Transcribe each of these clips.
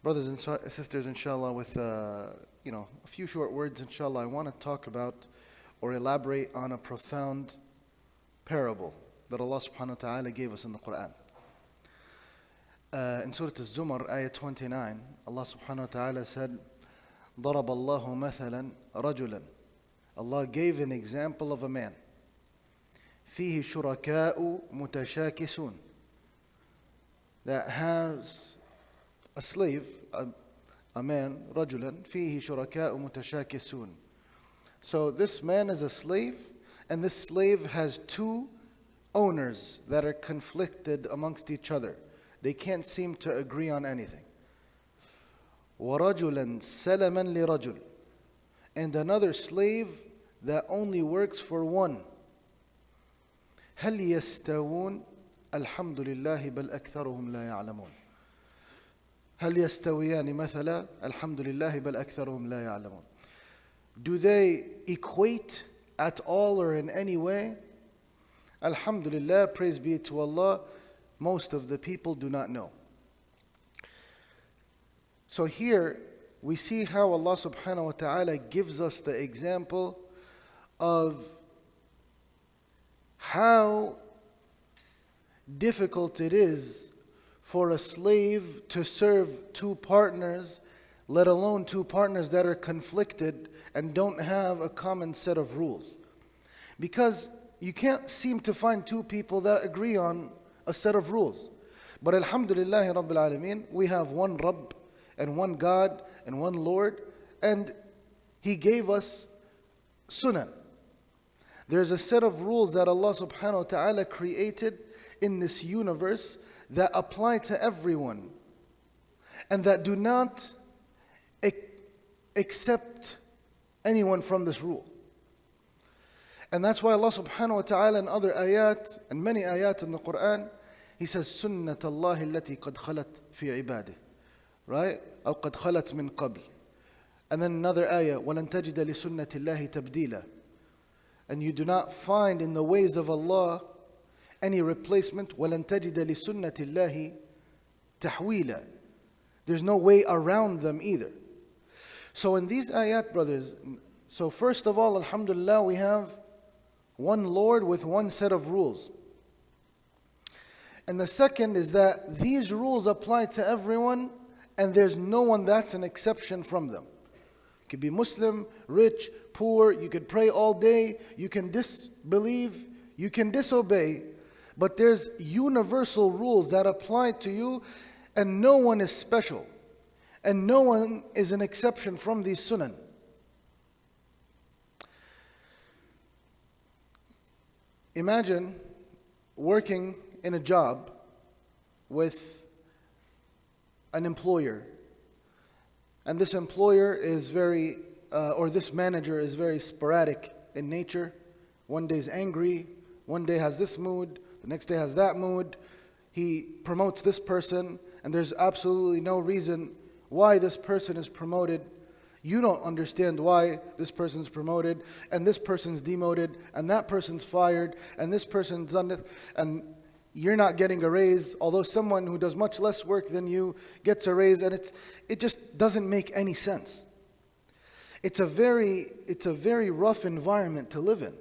Brothers and sisters, inshallah, with a few short words, inshallah, I want to talk about or elaborate on a profound parable that Allah subhanahu wa ta'ala gave us in the Quran. In Surah Al-Zumar, ayah 29, Allah subhanahu wa ta'ala said, ضَرَبَ اللَّهُ مَثَلًا رَجُلًا. Allah gave an example of a man. فِيهِ شُرَكَاءُ مُتَشَاكِسُونَ. That has a slave, a man, رَجُلًا فِيهِ شُرَكَاءُ مُتَشَاكِسُونَ. So this man is a slave, and this slave has two owners that are conflicted amongst each other. They can't seem to agree on anything. وَرَجُلًا سَلَمًا لِرَجُلٍ. And another slave that only works for one. هَلْ يَسْتَوُونَ الْحَمْدُ لِلَّهِ بَلْ أَكْثَرُهُمْ لَا يَعْلَمُونَ. هَلْ يَسْتَوِيَانِ مَثَلًا الْحَمْدُ لِلَّهِ بَلْ أَكْثَرُهُمْ لَا يَعْلَمُونَ. Do they equate at all or in any way? Alhamdulillah, praise be to Allah, most of the people do not know. So here we see how Allah subhanahu wa ta'ala gives us the example of how difficult it is for a slave to serve two partners, let alone two partners that are conflicted and don't have a common set of rules. Because you can't seem to find two people that agree on a set of rules. But alhamdulillah Rabbil Alameen, we have one Rabb and one God and one Lord, and He gave us sunan. There's a set of rules that Allah subhanahu wa ta'ala created in this universe that apply to everyone and that do not accept anyone from this rule. And that's why Allah subhanahu wa ta'ala in other ayat and many ayat in the Quran, He says, سُنَّةَ اللَّهِ الَّتِي قَدْ خَلَتْ فِي عِبَادِهِ. Right? أو قَدْ خَلَتْ مِنْ قَبْلِ. And then another ayah, وَلَن تَجِدَ لِسُنَّةِ اللَّهِ تَبْدِيلًا. And you do not find in the ways of Allah any replacement. وَلَن تَجِدَ لِسُنَّةِ اللَّهِ تَحْوِيلًا. There's no way around them either. So in these ayat, brothers, so first of all, alhamdulillah, we have one Lord with one set of rules. And the second is that these rules apply to everyone, and there's no one that's an exception from them. You could be Muslim, rich, poor, you could pray all day, you can disbelieve, you can disobey, but there's universal rules that apply to you, and no one is special, and no one is an exception from these sunan. Imagine working in a job with an employer, and this employer is this manager is very sporadic in nature. One day is angry, one day has this mood, the next day has that mood. He promotes this person, and there's absolutely no reason why this person is promoted. You don't understand why this person's promoted, and this person's demoted, and that person's fired, and this person's done it, and you're not getting a raise, although someone who does much less work than you gets a raise, and it just doesn't make any sense. It's a very rough environment to live in.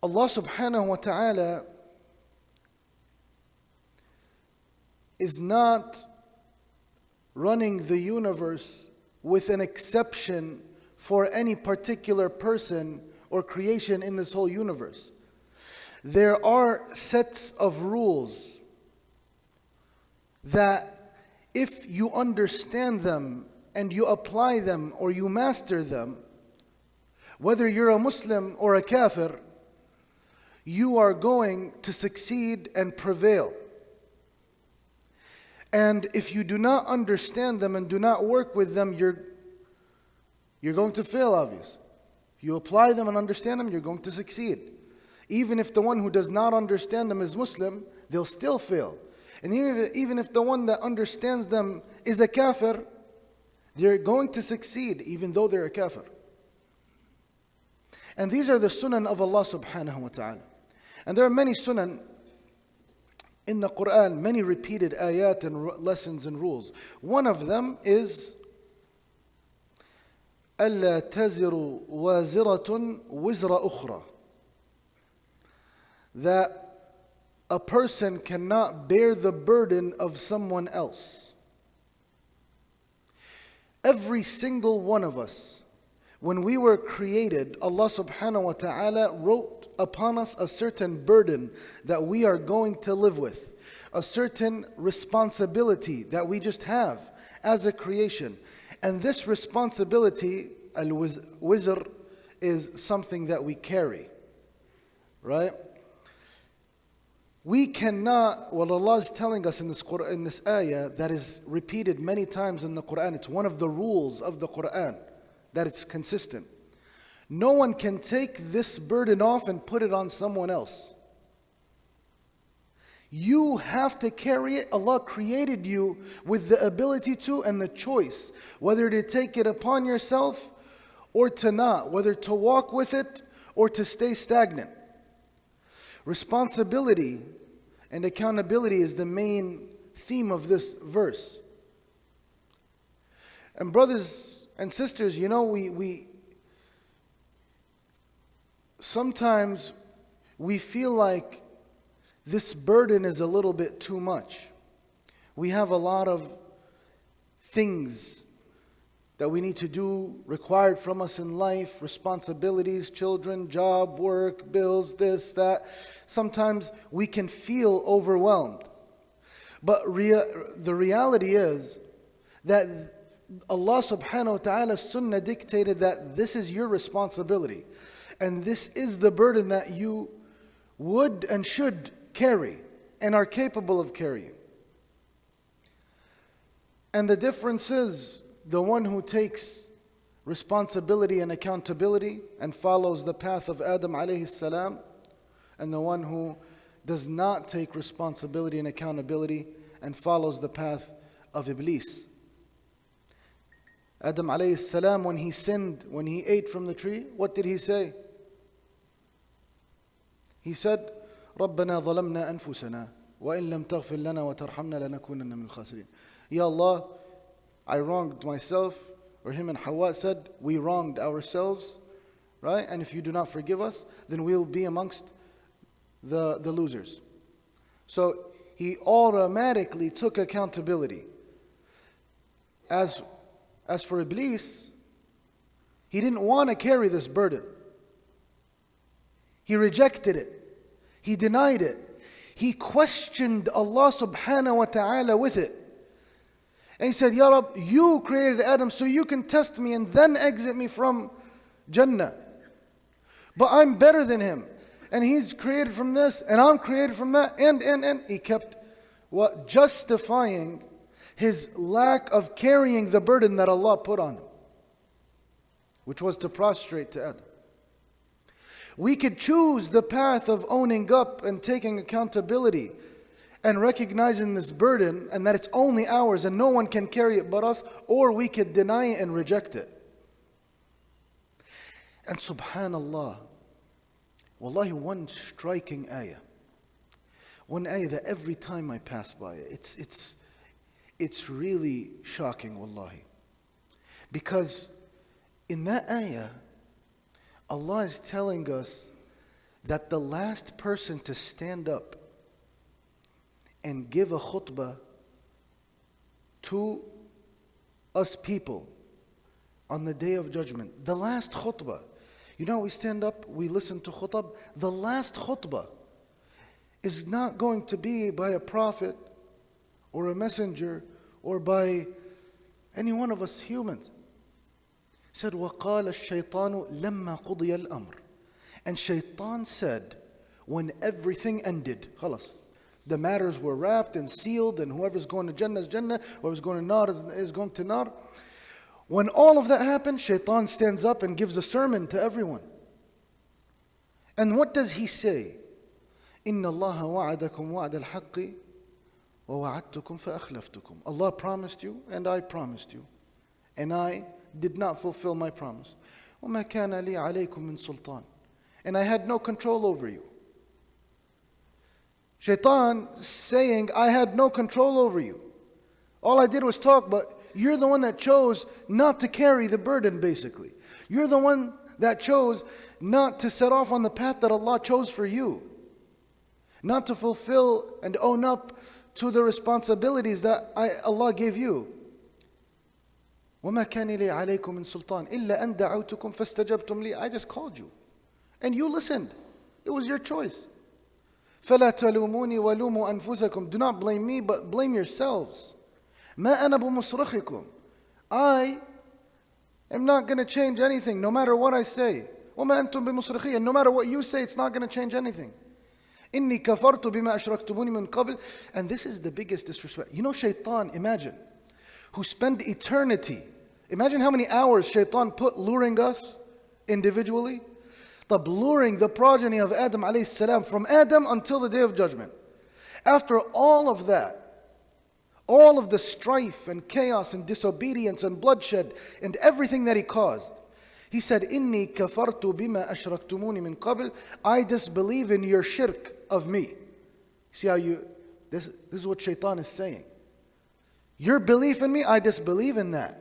Allah subhanahu wa ta'ala is not running the universe with an exception for any particular person or creation in this whole universe. There are sets of rules that if you understand them and you apply them or you master them, whether you're a Muslim or a kafir, you are going to succeed and prevail. And if you do not understand them and do not work with them, you're going to fail, obviously. If you apply them and understand them, you're going to succeed. Even if the one who does not understand them is Muslim, they'll still fail. And even if the one that understands them is a kafir, they're going to succeed even though they're a kafir. And these are the sunan of Allah subhanahu wa ta'ala. And there are many sunan in the Quran, many repeated ayat and lessons and rules. One of them is أَلَّا تَزِرُ وَازِرَةٌ وِزْرَ أُخْرَى, that a person cannot bear the burden of someone else. Every single one of us, when we were created, Allah subhanahu wa ta'ala wrote upon us a certain burden that we are going to live with, a certain responsibility that we just have as a creation. And this responsibility, al-wizr, is something that we carry, right? We cannot, what Allah is telling us in this ayah that is repeated many times in the Quran, it's one of the rules of the Quran, that it's consistent. No one can take this burden off and put it on someone else. You have to carry it. Allah created you with the ability to and the choice, whether to take it upon yourself or to not, whether to walk with it or to stay stagnant. Responsibility and accountability is the main theme of this verse. And brothers and sisters, you know, we sometimes we feel like this burden is a little bit too much. We have a lot of things that we need to do, required from us in life, responsibilities, children, job, work, bills, this, that. Sometimes we can feel overwhelmed. But the reality is that Allah subhanahu wa ta'ala's sunnah dictated that this is your responsibility. And this is the burden that you would and should carry and are capable of carrying. And the difference is the one who takes responsibility and accountability and follows the path of Adam alayhi salam, and the one who does not take responsibility and accountability and follows the path of Iblis. Adam alayhi salam, when he sinned, when he ate from the tree, what did he say? He said, رَبَّنَا ظَلَمْنَا أَنفُسَنَا وَإِن لَمْ تَغْفِرْ لَنَا وَتَرْحَمْنَا لَنَكُونَنَّ مِنَ الْخَاسِرِينَ. Ya Allah, I wronged myself, or him and Hawa said, we wronged ourselves, right? And if you do not forgive us, then we'll be amongst the losers. So he automatically took accountability. As for Iblis, he didn't want to carry this burden. He rejected it. He denied it. He questioned Allah subhanahu wa ta'ala with it. And he said, Ya Rab, you created Adam so you can test me and then exit me from Jannah. But I'm better than him. And he's created from this and I'm created from that. And he kept justifying his lack of carrying the burden that Allah put on him, which was to prostrate to Adam. We could choose the path of owning up and taking accountability and recognizing this burden and that it's only ours and no one can carry it but us, or we could deny it and reject it. And subhanallah, wallahi, one striking ayah, one ayah that every time I pass by it, it's really shocking, wallahi. Because in that ayah, Allah is telling us that the last person to stand up and give a khutbah to us people on the Day of Judgment, the last khutbah. You know, we stand up, we listen to khutbah. The last khutbah is not going to be by a prophet or a messenger or by any one of us humans. Said, وَقَالَ الشَّيْطَانُ لَمَّا قُضِيَ الْأَمْرِ. And Shaitan said, when everything ended, خلاص, the matters were wrapped and sealed, and whoever's going to Jannah is Jannah, whoever's going to Nar is going to Nar. When all of that happened, Shaitan stands up and gives a sermon to everyone. And what does he say? إِنَّ اللَّهَ وَعَدَكُمْ وَعْدَ الْحَقِّ وَوَعَدْتُكُمْ فَأَخْلَفْتُكُمْ. Allah promised you, and I promised you. And I did not fulfill my promise. وَمَا كَانَ لِي عَلَيْكُمْ مِنْ سُلْطَانٍ. And I had no control over you. Shaitan saying, I had no control over you. All I did was talk, but you're the one that chose not to carry the burden, basically. You're the one that chose not to set off on the path that Allah chose for you. Not to fulfill and own up to the responsibilities that Allah gave you. وَمَا كَانَ لِي عَلَيْكُمْ مِنْ سُلْطَانٍ إِلَّا أَنْ دَعَوْتُكُمْ فَاسْتَجَبْتُمْ لِي. I just called you. And you listened. It was your choice. فَلَا تَلُومُونِي وَلُومُوا أَنفُسَكُمْ. Do not blame me, but blame yourselves. مَا أَنَا بِمُصْرِخِكُمْ. I am not going to change anything, no matter what I say. وَمَا أَنْتُمْ بِمُصْرِخِيَّ. And no matter what you say, it's not going to change anything. إِنِّي كَفَرْتُ بِمَا أَشْرَكْتُمُونِ مِنْ قَبْلِ. And this is the biggest disrespect. You know Shaitan, imagine, who spend eternity. Imagine how many hours Shaitan put luring us individually. Luring the progeny of Adam alayhi salam from Adam until the day of judgment. After all of that, all of the strife and chaos and disobedience and bloodshed and everything that he caused, he said, إِنِّي كَفَرْتُ بِمَا أَشْرَكْتُمُونِ مِنْ قَبْلِ. I disbelieve in your shirk of me. See how this is what Shaitan is saying. Your belief in me, I disbelieve in that.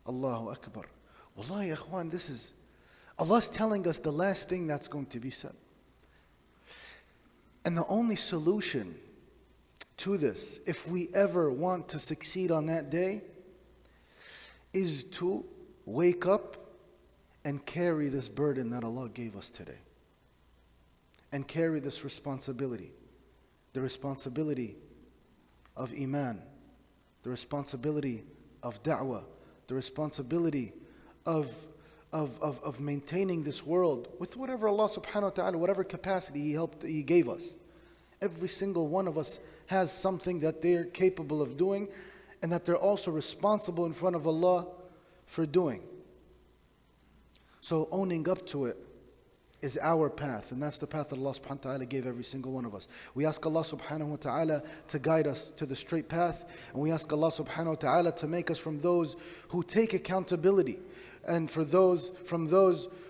Allahu Akbar. Wallahi, ikhwan, this is, Allah's telling us the last thing that's going to be said. And the only solution to this, if we ever want to succeed on that day, is to wake up and carry this burden that Allah gave us today. And carry this responsibility. The responsibility of Iman. The responsibility of Da'wah. The responsibility of maintaining this world with whatever Allah subhanahu wa ta'ala, whatever capacity He gave us. Every single one of us has something that they're capable of doing and that they're also responsible in front of Allah for doing. So owning up to it is our path, and that's the path that Allah subhanahu wa ta'ala gave every single one of us. We ask Allah subhanahu wa ta'ala to guide us to the straight path, and we ask Allah subhanahu wa ta'ala to make us from those who take accountability, and from those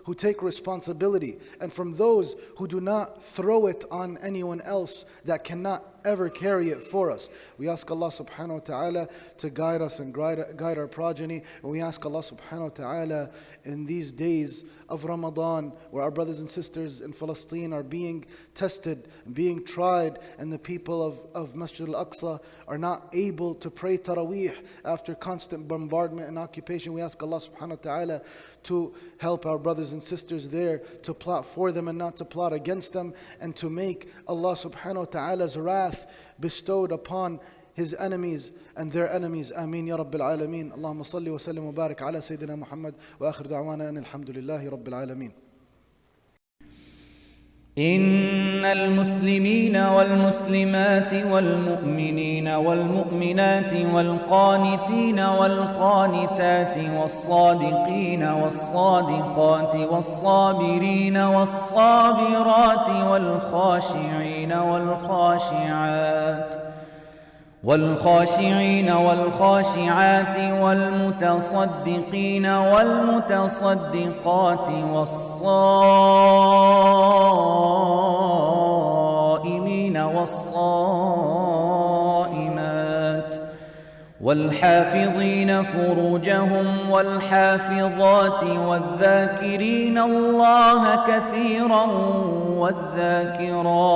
who take responsibility, and from those who do not throw it on anyone else that cannot ever carry it for us. We ask Allah subhanahu wa ta'ala to guide us and guide our progeny. And we ask Allah subhanahu wa ta'ala in these days of Ramadan, where our brothers and sisters in Palestine are being tested, being tried, and the people of Masjid al-Aqsa are not able to pray Taraweeh after constant bombardment and occupation. We ask Allah subhanahu wa ta'ala to help our brothers and sisters there, to plot for them and not to plot against them, and to make Allah subhanahu wa ta'ala's wrath bestowed upon His enemies and their enemies. Ameen ya Rabbil Alameen. Allahumma salli wa sallim wa barik ala Sayyidina Muhammad wa akhir da'wana an alhamdulillahi Rabbil Alameen. إن المسلمين والمسلمات والمؤمنين والمؤمنات والقانتين والقانتات والصادقين والصادقات والصابرين والصابرات والخاشعين والخاشعات والمتصدقين والمتصدقات والصائمين والصائمات والحافظين فروجهم والحافظات والذاكرين الله كثيرا والذاكرات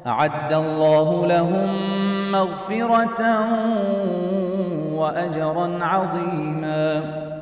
أعد الله لهم مغفرة وأجرا عظيما.